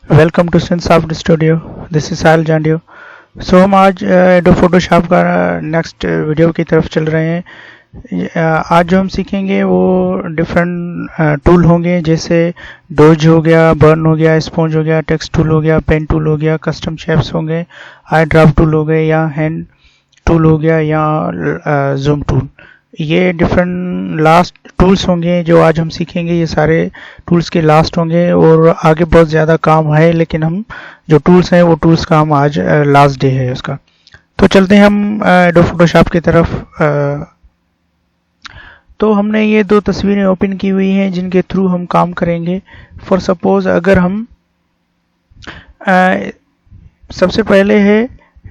Welcome to Sinsoft studio. This is Sahil Jandiyo. हम आज Adobe Photoshop का नेक्स्ट वीडियो की तरफ चल रहे हैं। आज जो हम सीखेंगे वो डिफरेंट टूल होंगे, जैसे डोज हो गया, बर्न हो गया, स्पॉन्ज हो गया, टेक्स्ट टूल हो गया, पेन टूल हो गया, कस्टम शेप्स होंगे, आई ड्राफ्ट टूल हो गए, या हैंड टूल हो गया, या जूम टूल। ये डिफरेंट लास्ट टूल्स होंगे जो आज हम सीखेंगे। ये सारे टूल्स के लास्ट होंगे और आगे बहुत ज़्यादा काम है, लेकिन हम जो टूल्स हैं वो टूल्स का हम आज लास्ट डे है उसका। तो चलते हैं हम एडोब फोटोशॉप की तरफ। तो हमने ये दो तस्वीरें ओपन की हुई हैं जिनके थ्रू हम काम करेंगे। फॉर सपोज अगर हम सबसे पहले है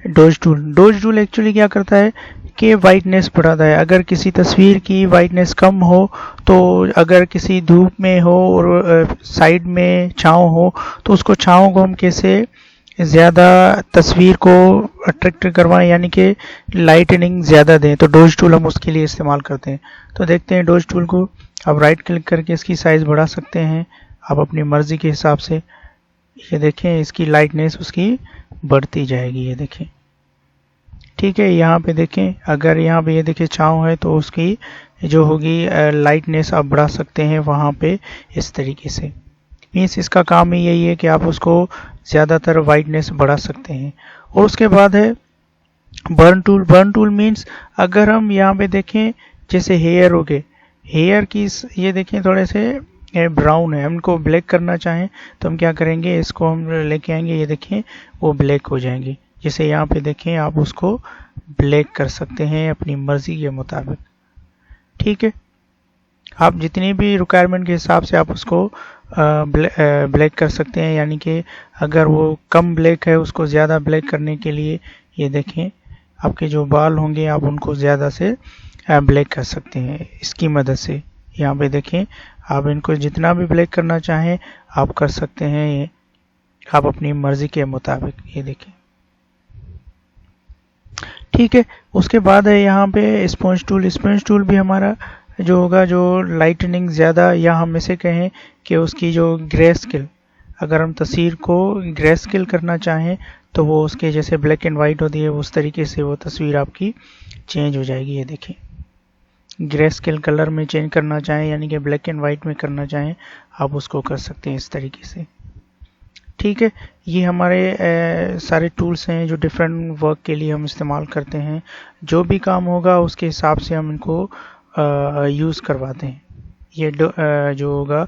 dose tool. Dose tool actually क्या करता है कि वाइटनेस बढ़ाता है। अगर किसी तस्वीर की वाइटनेस कम हो, तो अगर किसी धूप में हो और साइड में छांव हो, तो उसको छांव को हम कैसे ज़्यादा तस्वीर को अट्रैक्ट करवाएं, यानी कि लाइटनिंग ज़्यादा दें, तो डोज टूल हम उसके लिए इस्तेमाल करते हैं। तो देखते हैं डोज टूल को। आप राइट क्लिक करके इसकी साइज़ बढ़ा सकते हैं आप अपनी मर्ज़ी के हिसाब से। ये देखें, इसकी लाइटनेस उसकी बढ़ती जाएगी। ये देखें, ठीक है। यहाँ पे देखें, अगर यहाँ पे ये देखिए छाँव है, तो उसकी जो होगी लाइटनेस आप बढ़ा सकते हैं वहाँ पे इस तरीके से। मीन्स इसका काम ही यही है कि आप उसको ज़्यादातर वाइटनेस बढ़ा सकते हैं। और उसके बाद है burn tool. Burn tool means अगर हम यहाँ पे देखें, जैसे हेयर हो गए, हेयर की ये देखें थोड़े से ब्राउन है, हमको ब्लैक करना चाहें तो हम क्या करेंगे, इसको हम लेके आएंगे, ये देखें वो ब्लैक हो जाएंगे। जैसे यहाँ पे देखें, आप उसको ब्लैक कर सकते हैं अपनी मर्जी के मुताबिक, ठीक है। आप जितनी भी रिक्वायरमेंट के हिसाब से आप उसको ब्लैक कर सकते हैं। यानी कि अगर वो कम ब्लैक है, उसको ज़्यादा ब्लैक करने के लिए ये देखें, आपके जो बाल होंगे आप उनको ज़्यादा से ब्लैक कर सकते हैं इसकी मदद से। यहाँ पे देखें, आप इनको जितना भी ब्लैक करना चाहें आप कर सकते हैं, ये आप अपनी मर्जी के मुताबिक। ये देखें, ठीक है। उसके बाद है यहाँ पे स्पॉन्ज टूल। स्पॉन्ज टूल भी हमारा जो होगा, जो लाइटनिंग ज़्यादा, या हम इसे कहें कि उसकी जो ग्रे स्केल, अगर हम तस्वीर को ग्रे स्केल करना चाहें तो वो उसके जैसे ब्लैक एंड वाइट होती है उस तरीके से वो तस्वीर आपकी चेंज हो जाएगी। ये देखें, ग्रे स्केल कलर में चेंज करना चाहें, यानी कि ब्लैक एंड वाइट में करना चाहें, आप उसको कर सकते हैं इस तरीके से, ठीक है। ये हमारे सारे टूल्स हैं जो डिफरेंट वर्क के लिए हम इस्तेमाल करते हैं। जो भी काम होगा उसके हिसाब से हम इनको यूज़ करवाते हैं। ये जो होगा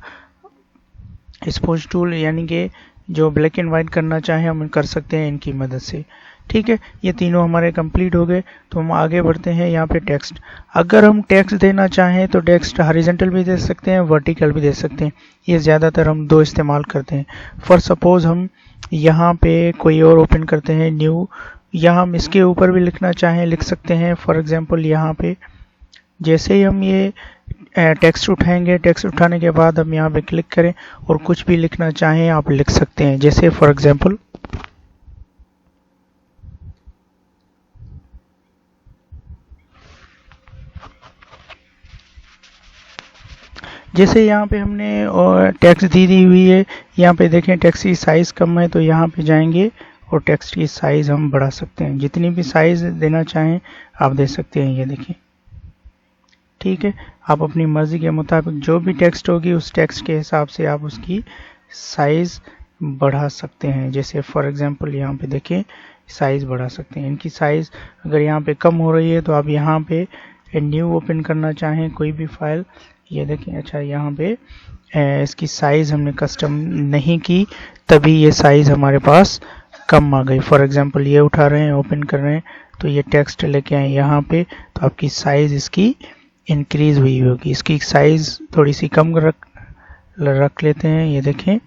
स्पॉन्ज टूल, यानी कि जो ब्लैक एंड वाइट करना चाहें हम कर सकते हैं इनकी मदद से, ठीक है। ये तीनों हमारे कंप्लीट हो गए। तो हम आगे बढ़ते हैं। यहाँ पे टेक्स्ट, अगर हम टेक्स्ट देना चाहें तो टेक्स्ट हॉरिजॉन्टल भी दे सकते हैं, वर्टिकल भी दे सकते हैं। ये ज़्यादातर हम दो इस्तेमाल करते हैं। फॉर सपोज हम यहाँ पे कोई और ओपन करते हैं, न्यू, यहाँ हम इसके ऊपर भी लिखना चाहें लिख सकते हैं। फॉर एग्जांपल यहाँ पे जैसे ही हम ये टेक्स्ट उठाएंगे, टेक्स्ट उठाने के बाद हम यहाँ पे क्लिक करें और कुछ भी लिखना चाहें आप लिख सकते हैं। जैसे फॉर एग्जांपल जैसे यहाँ पे हमने टेक्स्ट दी हुई है, यहाँ पे देखें टेक्स्ट की साइज़ कम है, तो यहाँ पे जाएंगे और टेक्स्ट की साइज़ हम बढ़ा सकते हैं। जितनी भी साइज़ देना चाहें आप दे सकते हैं। ये देखें, ठीक है। आप अपनी मर्ज़ी के मुताबिक जो भी टेक्स्ट होगी उस टेक्स्ट के हिसाब से आप उसकी साइज़ बढ़ा सकते हैं। जैसे फॉर एग्जांपल यहाँ पे देखें, साइज़ बढ़ा सकते हैं। इनकी साइज़ अगर यहाँ पे कम हो रही है तो आप यहाँ पे न्यू ओपन करना चाहें कोई भी फाइल, ये देखें, अच्छा यहाँ पे इसकी साइज़ हमने कस्टम नहीं की, तभी ये साइज़ हमारे पास कम आ गई। फॉर एग्जांपल ये उठा रहे हैं, ओपन कर रहे हैं, तो ये टेक्स्ट लेके आए यहाँ पे, तो आपकी साइज़ इसकी इंक्रीज़ हुई होगी। इसकी साइज़ थोड़ी सी कम रख लेते हैं। ये देखें,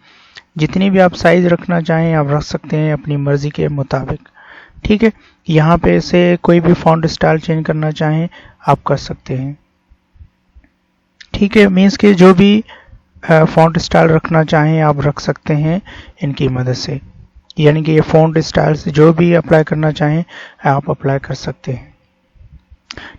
जितनी भी आप साइज़ रखना चाहें आप रख सकते हैं अपनी मर्ज़ी के मुताबिक, ठीक है। यहाँ पे से कोई भी फॉन्ट स्टाइल चेंज करना चाहें आप कर सकते हैं, ठीक है। मीन्स के जो भी फॉन्ट स्टाइल रखना चाहें आप रख सकते हैं इनकी मदद से। यानी कि ये फॉन्ट स्टाइल से जो भी अप्लाई करना चाहें आप अप्लाई कर सकते हैं,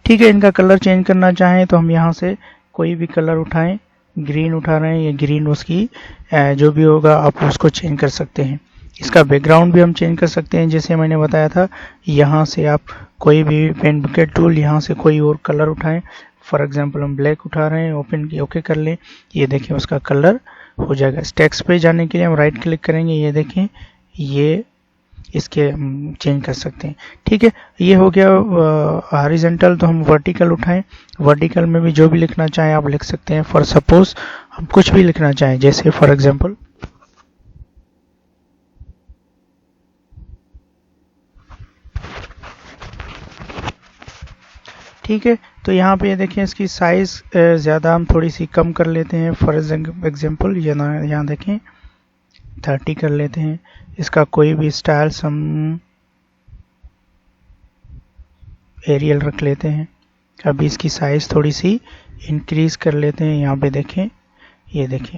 ठीक है। इनका कलर चेंज करना चाहें तो हम यहाँ से कोई भी कलर उठाएं, ग्रीन उठा रहे हैं, ये ग्रीन उसकी जो भी होगा आप उसको चेंज कर सकते हैं। इसका बैकग्राउंड भी हम चेंज कर सकते हैं, जैसे मैंने बताया था। यहाँ से आप कोई भी पेन बुकेट टूल, यहाँ से कोई और कलर उठाएं। फॉर एग्जांपल हम ब्लैक उठा रहे हैं, ओके कर लें, ये देखें उसका कलर हो जाएगा। इस टेक्स्ट पे जाने के लिए हम राइट क्लिक करेंगे, ये देखें, ये इसके चेंज कर सकते हैं। ठीक है, ये हो गया हॉरिजॉन्टल। तो हम वर्टिकल उठाएं, वर्टिकल में भी जो भी लिखना चाहें आप लिख सकते हैं। फॉर सपोज हम कुछ भी लिखना चाहें, जैसे फॉर एग्जांपल ठीक है, तो यहाँ पे ये देखें इसकी साइज ज़्यादा हम थोड़ी सी कम कर लेते हैं। फॉर एग्जांपल यहाँ देखें 30 कर लेते हैं। इसका कोई भी स्टाइल्स हम एरियल रख लेते हैं। अभी इसकी साइज थोड़ी सी इंक्रीज कर लेते हैं। यहाँ पे देखें, ये देखें,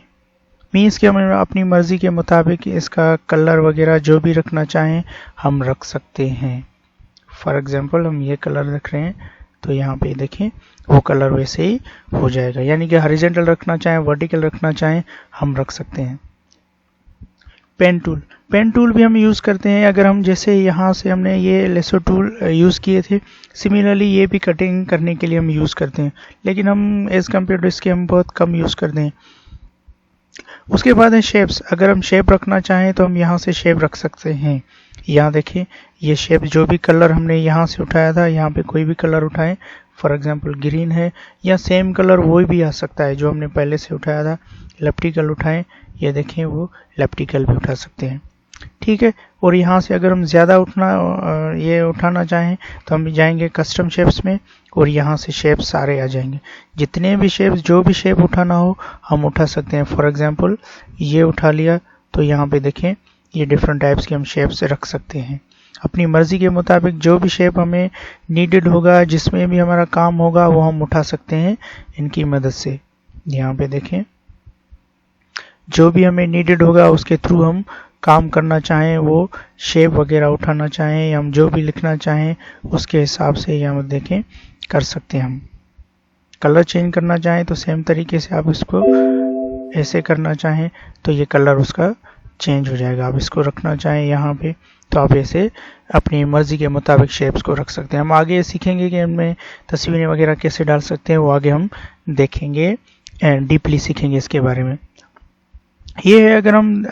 मीन्स कि हम अपनी मर्जी के मुताबिक इसका कलर वगैरह जो भी रखना चाहें हम रख सकते हैं। फॉर एग्जांपल हम ये कलर रख रहे हैं, तो यहाँ पे देखें वो कलर वैसे ही हो जाएगा। यानी कि हॉरिजॉन्टल रखना चाहें, वर्टिकल रखना चाहें, हम रख सकते हैं। पेन टूल, पेन टूल भी हम यूज़ करते हैं। अगर हम जैसे यहाँ से हमने ये लेसो टूल यूज़ किए थे, सिमिलरली ये भी कटिंग करने के लिए हम यूज़ करते हैं, लेकिन हम एज़ कम्पेयर टू इसके हम बहुत कम यूज़ करते हैं। उसके बाद है शेप्स। अगर हम शेप रखना चाहें तो हम यहाँ से शेप रख सकते हैं। यहाँ देखिए, ये शेप जो भी कलर हमने यहाँ से उठाया था, यहाँ पे कोई भी कलर उठाएं। फॉर एग्जांपल ग्रीन है, या सेम कलर वो भी आ सकता है जो हमने पहले से उठाया था। इलेप्टिकल उठाएं, ये देखें वो इलेप्टिकल भी उठा सकते हैं। ठीक है, और यहाँ से अगर हम ज़्यादा ये उठाना चाहें तो हम जाएंगे कस्टम शेप्स में, और यहाँ से शेप सारे आ जाएंगे। जितने भी शेप्स, जो भी शेप उठाना हो हम उठा सकते हैं। फॉर एग्जांपल ये उठा लिया, तो यहाँ पे देखें ये डिफरेंट टाइप्स के हम शेप्स रख सकते हैं। अपनी मर्जी के मुताबिक जो भी शेप हमें नीडेड होगा, जिसमें भी हमारा काम होगा, वो हम उठा सकते हैं इनकी मदद से। यहाँ पे देखें, जो भी हमें नीडेड होगा उसके थ्रू हम काम करना चाहें, वो शेप वगैरह उठाना चाहें, या हम जो भी लिखना चाहें उसके हिसाब से यहाँ देखें कर सकते हैं। हम कलर चेंज करना चाहें तो सेम तरीके से आप इसको ऐसे करना चाहें तो ये कलर उसका चेंज हो जाएगा। आप इसको रखना चाहें यहाँ पे तो आप ऐसे अपनी मर्जी के मुताबिक शेप्स को रख सकते हैं। हम आगे सीखेंगे कि इनमें तस्वीरें वगैरह कैसे डाल सकते हैं, वो आगे हम देखेंगे, डीपली सीखेंगे इसके बारे में। ये है, अगर हम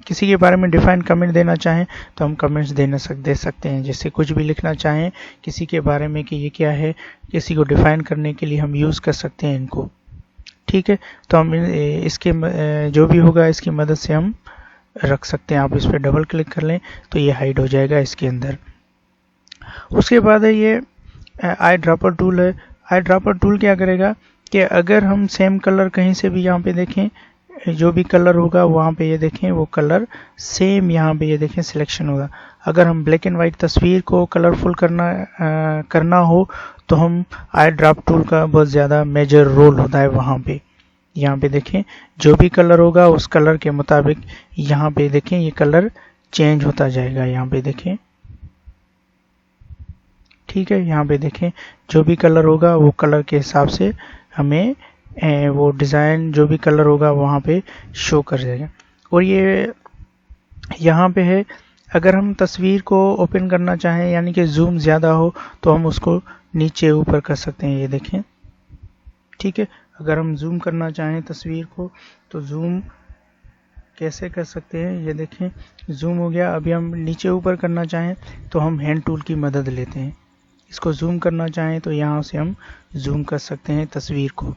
किसी के बारे में डिफाइन कमेंट देना चाहें तो हम कमेंट्स दे सकते हैं। जैसे कुछ भी लिखना चाहें किसी के बारे में कि ये क्या है, किसी को डिफाइन करने के लिए हम यूज़ कर सकते हैं इनको। ठीक है, तो हम इसके जो भी होगा इसकी मदद से हम रख सकते हैं। आप इस पर डबल क्लिक कर लें तो ये हाइड हो जाएगा इसके अंदर। उसके बाद है ये आई ड्रॉपर टूल है। आई ड्रॉपर टूल क्या करेगा कि अगर हम सेम कलर कहीं से भी यहाँ पे देखें, जो भी कलर होगा वहाँ पे ये देखें वो कलर सेम यहाँ पे ये देखें सिलेक्शन होगा। अगर हम ब्लैक एंड वाइट तस्वीर को कलरफुल करना हो तो हम आई ड्रॉप टूल का बहुत ज़्यादा मेजर रोल होता है वहाँ पे। यहाँ पे देखें जो भी कलर होगा उस कलर के मुताबिक यहाँ पे देखें ये कलर चेंज होता जाएगा। यहाँ पे देखें, ठीक है, यहाँ पे देखें जो भी कलर होगा वो कलर के हिसाब से हमें वो डिज़ाइन जो भी कलर होगा वहाँ पे शो कर जाएगा। और ये यहाँ पे है, अगर हम तस्वीर को ओपन करना चाहें यानी कि जूम ज़्यादा हो तो हम उसको नीचे ऊपर कर सकते हैं। ये देखें, ठीक है, अगर हम जूम करना चाहें तस्वीर को तो जूम कैसे कर सकते हैं, ये देखें जूम हो गया। अभी हम नीचे ऊपर करना चाहें तो हम हैंड टूल की मदद लेते हैं। इसको जूम करना चाहें तो यहाँ से हम जूम कर सकते हैं तस्वीर को।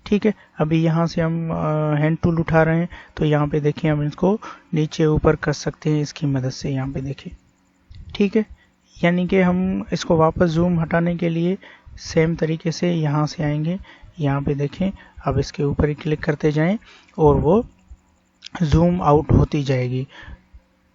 ठीक है, अभी यहाँ से हम हैंड टूल उठा रहे हैं तो यहाँ पे देखें हम इसको नीचे ऊपर कर सकते हैं इसकी मदद से। यहाँ पे देखें, ठीक है, यानी कि हम इसको वापस जूम हटाने के लिए सेम तरीके से यहाँ से आएंगे। यहाँ पे देखें, अब इसके ऊपर ही क्लिक करते जाएं और वो जूम आउट होती जाएगी।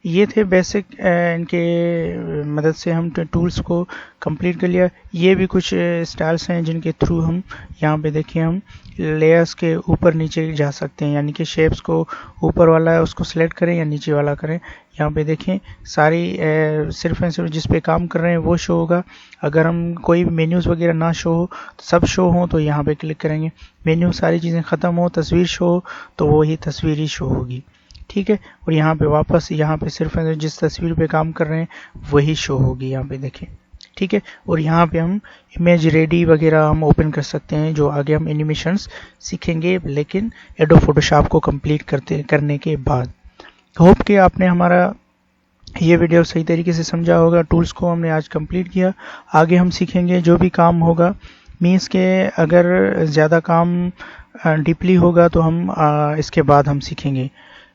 ये थे बेसिक इनके मदद से हम टूल्स को कंप्लीट कर लिया। ये भी कुछ स्टाइल्स हैं जिनके थ्रू हम यहाँ पे देखिए हम लेयर्स के ऊपर नीचे जा सकते हैं, यानी कि शेप्स को ऊपर वाला है उसको सिलेक्ट करें या नीचे वाला करें। यहाँ पे देखें सारी सिर्फ एंड सिर्फ जिस पे काम कर रहे हैं वो शो होगा। अगर हम कोई मेन्यूज़ वगैरह ना शो हो, सब शो हो, तो यहाँ पे क्लिक करेंगे। मेन्यू सारी चीज़ें ख़त्म हो, तस्वीर शो हो, तो वही तस्वीर ही शो होगी। ठीक है, और यहाँ पे वापस यहाँ पे सिर्फ जिस तस्वीर पे काम कर रहे हैं वही शो होगी, यहाँ पे देखें। ठीक है, और यहाँ पे हम इमेज रेडी वगैरह हम ओपन कर सकते हैं, जो आगे हम एनिमेशंस सीखेंगे, लेकिन एडोब फोटोशॉप को कंप्लीट करने के बाद। होप कि आपने हमारा ये वीडियो सही तरीके से समझा होगा। टूल्स को हमने आज कंप्लीट किया, आगे हम सीखेंगे जो भी काम होगा। मीन्स के अगर ज़्यादा काम डीपली होगा तो हम इसके बाद हम सीखेंगे।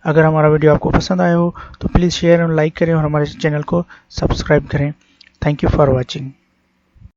अगर हमारा वीडियो आपको पसंद आया हो तो प्लीज़ शेयर और लाइक करें और हमारे चैनल को सब्सक्राइब करें। Thank you for watching.